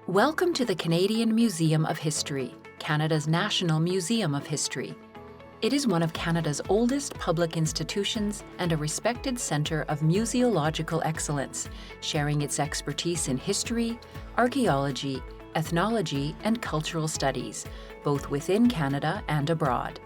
Welcome to the Canadian Museum of History, Canada's National Museum of History. It is one of Canada's oldest public institutions and a respected centre of museological excellence, sharing its expertise in history, archaeology, ethnology, and cultural studies, both within Canada and abroad.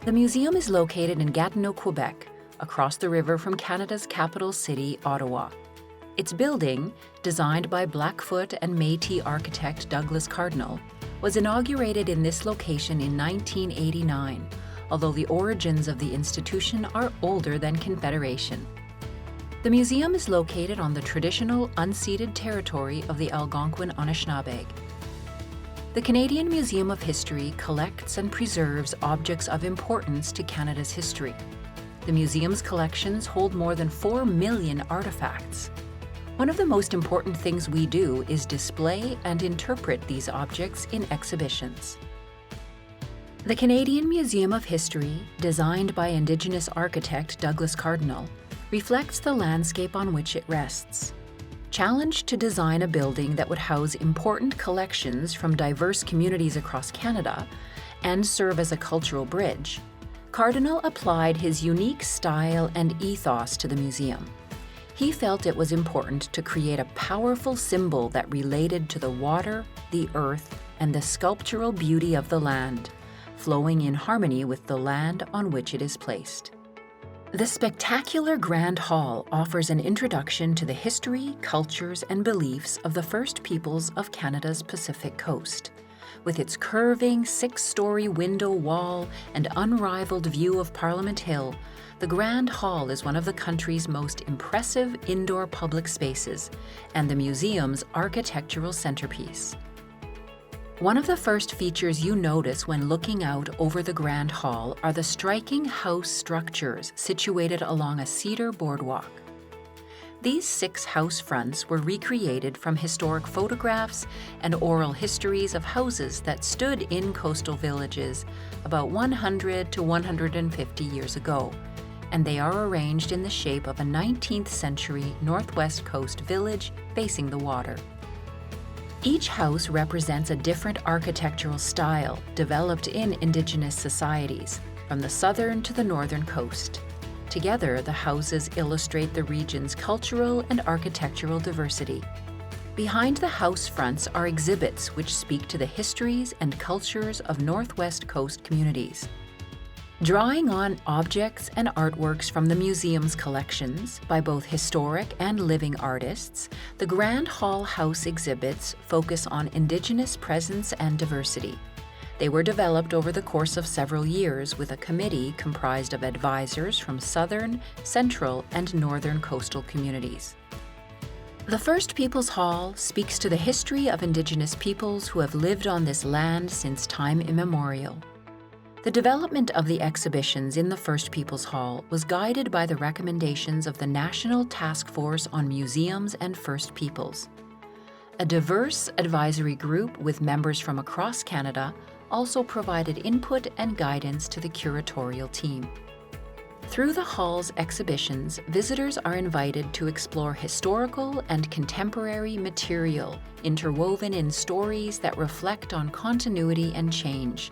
The museum is located in Gatineau, Quebec, across the river from Canada's capital city, Ottawa. Its building, designed by Blackfoot and Métis architect Douglas Cardinal, was inaugurated in this location in 1989, although the origins of the institution are older than Confederation. The museum is located on the traditional unceded territory of the Algonquin Anishinaabe. The Canadian Museum of History collects and preserves objects of importance to Canada's history. The museum's collections hold more than 4 million artifacts. One of the most important things we do is display and interpret these objects in exhibitions. The Canadian Museum of History, designed by Indigenous architect Douglas Cardinal, reflects the landscape on which it rests. Challenged to design a building that would house important collections from diverse communities across Canada and serve as a cultural bridge, Cardinal applied his unique style and ethos to the museum. He felt it was important to create a powerful symbol that related to the water, the earth, and the sculptural beauty of the land, flowing in harmony with the land on which it is placed. The spectacular Grand Hall offers an introduction to the history, cultures, and beliefs of the First Peoples of Canada's Pacific Coast. With its curving 6-story window wall and unrivaled view of Parliament Hill, the Grand Hall is one of the country's most impressive indoor public spaces and the museum's architectural centerpiece. One of the first features you notice when looking out over the Grand Hall are the striking house structures situated along a cedar boardwalk. These 6 house fronts were recreated from historic photographs and oral histories of houses that stood in coastal villages about 100 to 150 years ago, and they are arranged in the shape of a 19th century northwest coast village facing the water. Each house represents a different architectural style developed in Indigenous societies, from the southern to the northern coast. Together, the houses illustrate the region's cultural and architectural diversity. Behind the house fronts are exhibits which speak to the histories and cultures of Northwest Coast communities. Drawing on objects and artworks from the museum's collections by both historic and living artists, the Grand Hall House exhibits focus on Indigenous presence and diversity. They were developed over the course of several years with a committee comprised of advisors from southern, central, and northern coastal communities. The First Peoples Hall speaks to the history of Indigenous peoples who have lived on this land since time immemorial. The development of the exhibitions in the First Peoples Hall was guided by the recommendations of the National Task Force on Museums and First Peoples. A diverse advisory group with members from across Canada also provided input and guidance to the curatorial team. Through the Hall's exhibitions, visitors are invited to explore historical and contemporary material interwoven in stories that reflect on continuity and change,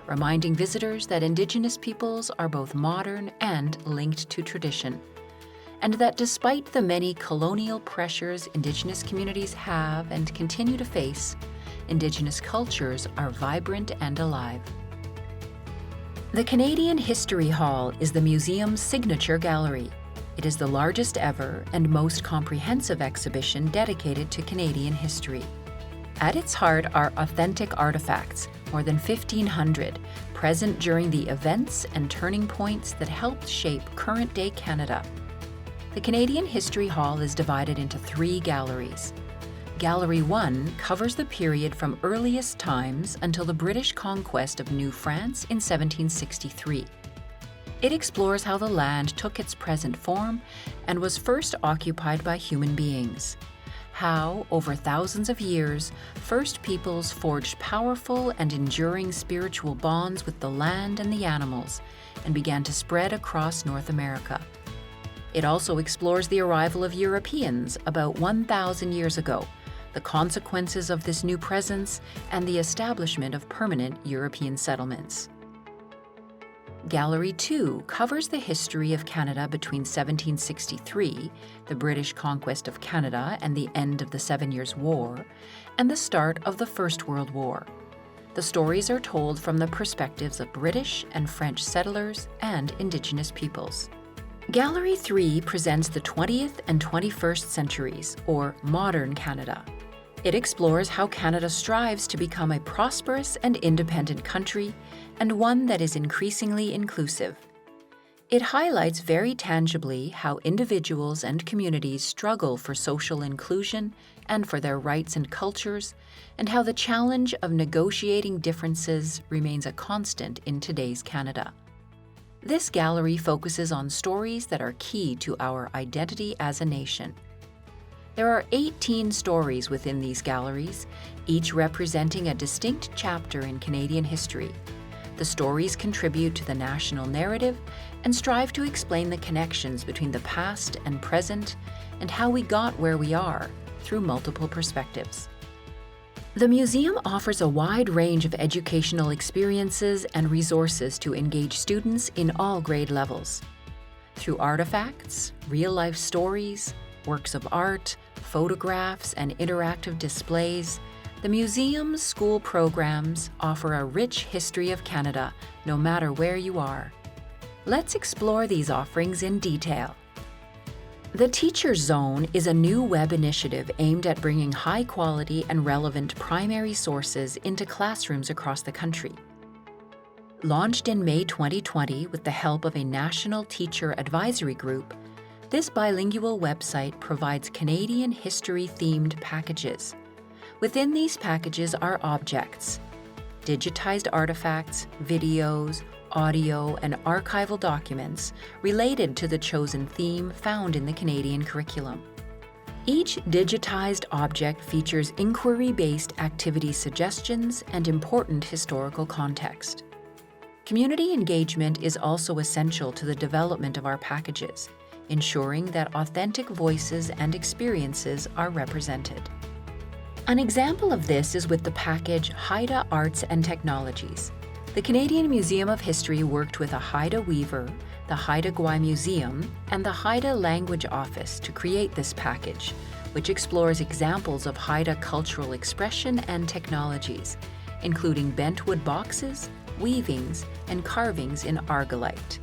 reminding visitors that Indigenous peoples are both modern and linked to tradition, and that despite the many colonial pressures Indigenous communities have and continue to face, Indigenous cultures are vibrant and alive. The Canadian History Hall is the museum's signature gallery. It is the largest ever and most comprehensive exhibition dedicated to Canadian history. At its heart are authentic artifacts, more than 1,500, present during the events and turning points that helped shape current-day Canada. The Canadian History Hall is divided into 3 galleries. Gallery 1 covers the period from earliest times until the British conquest of New France in 1763. It explores how the land took its present form and was first occupied by human beings. How, over thousands of years, First Peoples forged powerful and enduring spiritual bonds with the land and the animals and began to spread across North America. It also explores the arrival of Europeans about 1,000 years ago, the consequences of this new presence, and the establishment of permanent European settlements. Gallery 2 covers the history of Canada between 1763, the British conquest of Canada and the end of the 7 Years' War, and the start of the First World War. The stories are told from the perspectives of British and French settlers and Indigenous peoples. Gallery 3 presents the 20th and 21st centuries, or modern Canada. It explores how Canada strives to become a prosperous and independent country, and one that is increasingly inclusive. It highlights very tangibly how individuals and communities struggle for social inclusion and for their rights and cultures, and how the challenge of negotiating differences remains a constant in today's Canada. This gallery focuses on stories that are key to our identity as a nation. There are 18 stories within these galleries, each representing a distinct chapter in Canadian history. The stories contribute to the national narrative and strive to explain the connections between the past and present and how we got where we are through multiple perspectives. The museum offers a wide range of educational experiences and resources to engage students in all grade levels. Through artifacts, real-life stories, works of art, photographs, and interactive displays, the museum's school programs offer a rich history of Canada, no matter where you are. Let's explore these offerings in detail. The Teacher's Zone is a new web initiative aimed at bringing high-quality and relevant primary sources into classrooms across the country. Launched in May 2020 with the help of a national teacher advisory group, this bilingual website provides Canadian history-themed packages. Within these packages are objects, digitized artifacts, videos, audio, and archival documents related to the chosen theme found in the Canadian curriculum. Each digitized object features inquiry-based activity suggestions and important historical context. Community engagement is also essential to the development of our packages, ensuring that authentic voices and experiences are represented. An example of this is with the package Haida Arts and Technologies. The Canadian Museum of History worked with a Haida weaver, the Haida Gwaii Museum, and the Haida Language Office to create this package, which explores examples of Haida cultural expression and technologies, including bentwood boxes, weavings, and carvings in argillite.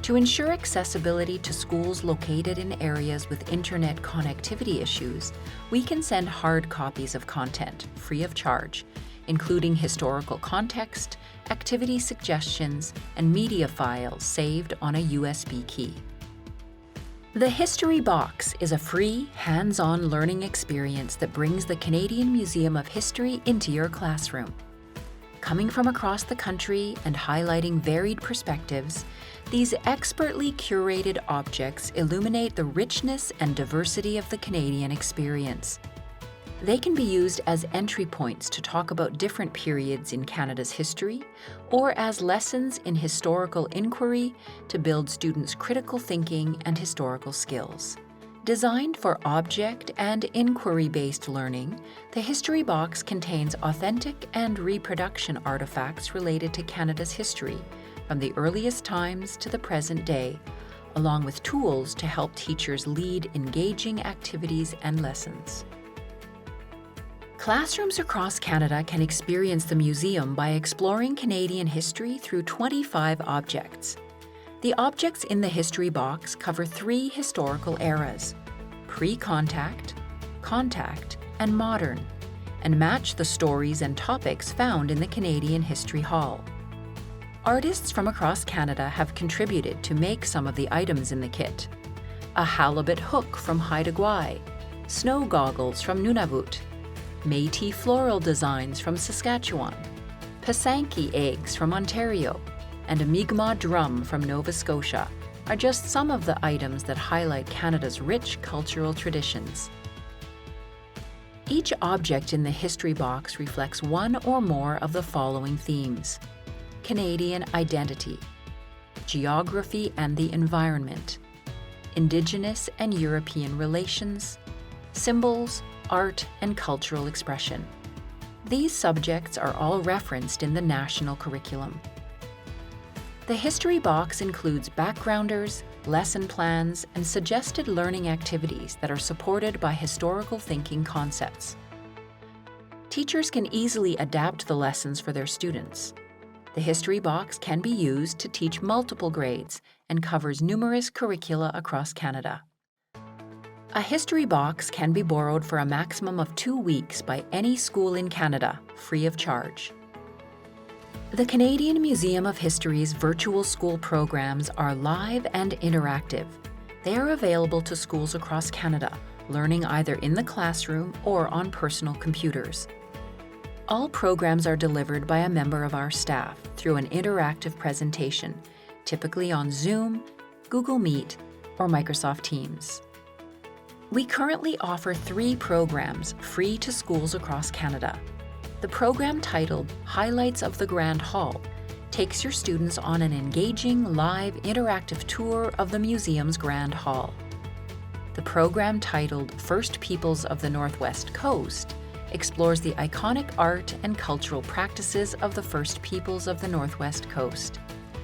To ensure accessibility to schools located in areas with internet connectivity issues, we can send hard copies of content, free of charge, including historical context, activity suggestions, and media files saved on a USB key. The History Box is a free, hands-on learning experience that brings the Canadian Museum of History into your classroom. Coming from across the country and highlighting varied perspectives, these expertly curated objects illuminate the richness and diversity of the Canadian experience. They can be used as entry points to talk about different periods in Canada's history, or as lessons in historical inquiry to build students' critical thinking and historical skills. Designed for object and inquiry-based learning, the History Box contains authentic and reproduction artifacts related to Canada's history, from the earliest times to the present day, along with tools to help teachers lead engaging activities and lessons. Classrooms across Canada can experience the museum by exploring Canadian history through 25 objects. The objects in the History Box cover 3 historical eras: pre-contact, contact, and modern, and match the stories and topics found in the Canadian History Hall. Artists from across Canada have contributed to make some of the items in the kit: a halibut hook from Haida Gwaii, snow goggles from Nunavut, Métis floral designs from Saskatchewan, Pasanki eggs from Ontario, and a Mi'kmaq drum from Nova Scotia are just some of the items that highlight Canada's rich cultural traditions. Each object in the History Box reflects one or more of the following themes: Canadian identity, geography and the environment, Indigenous and European relations, symbols, art, and cultural expression. These subjects are all referenced in the national curriculum. The history box includes backgrounders, lesson plans, and suggested learning activities that are supported by historical thinking concepts. Teachers can easily adapt the lessons for their students. The history box can be used to teach multiple grades and covers numerous curricula across Canada. A history box can be borrowed for a maximum of 2 weeks by any school in Canada, free of charge. The Canadian Museum of History's virtual school programs are live and interactive. They are available to schools across Canada, learning either in the classroom or on personal computers. All programs are delivered by a member of our staff through an interactive presentation, typically on Zoom, Google Meet, or Microsoft Teams. We currently offer 3 programs free to schools across Canada. The program titled Highlights of the Grand Hall takes your students on an engaging, live, interactive tour of the museum's Grand Hall. The program titled First Peoples of the Northwest Coast explores the iconic art and cultural practices of the First Peoples of the Northwest Coast.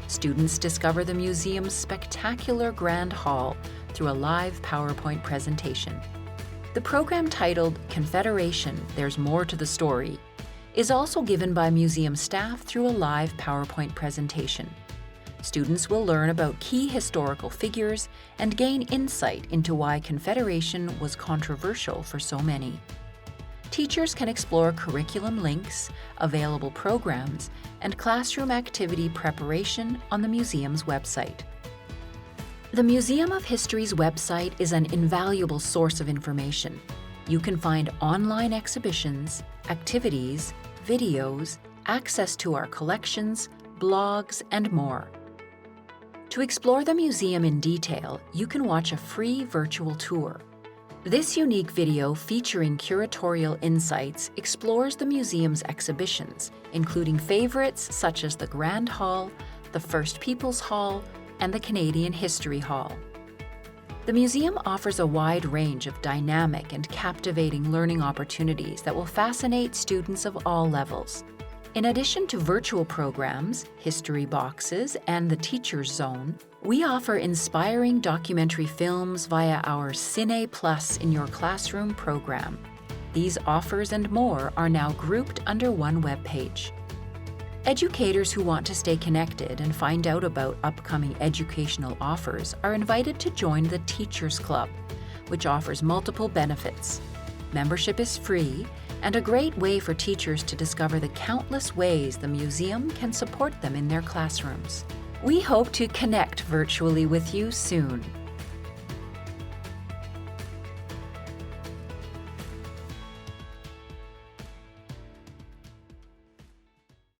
Students discover the museum's spectacular Grand Hall through a live PowerPoint presentation. The program titled Confederation, There's More to the Story is also given by museum staff through a live PowerPoint presentation. Students will learn about key historical figures and gain insight into why Confederation was controversial for so many. Teachers can explore curriculum links, available programs, and classroom activity preparation on the museum's website. The Museum of History's website is an invaluable source of information. You can find online exhibitions, activities, videos, access to our collections, blogs, and more. To explore the museum in detail, you can watch a free virtual tour. This unique video featuring curatorial insights explores the museum's exhibitions, including favorites such as the Grand Hall, the First Peoples Hall, and the Canadian History Hall. The museum offers a wide range of dynamic and captivating learning opportunities that will fascinate students of all levels. In addition to virtual programs, history boxes, and the Teacher's Zone, we offer inspiring documentary films via our Cine Plus in Your Classroom program. These offers and more are now grouped under one webpage. Educators who want to stay connected and find out about upcoming educational offers are invited to join the Teachers Club, which offers multiple benefits. Membership is free and a great way for teachers to discover the countless ways the museum can support them in their classrooms. We hope to connect virtually with you soon.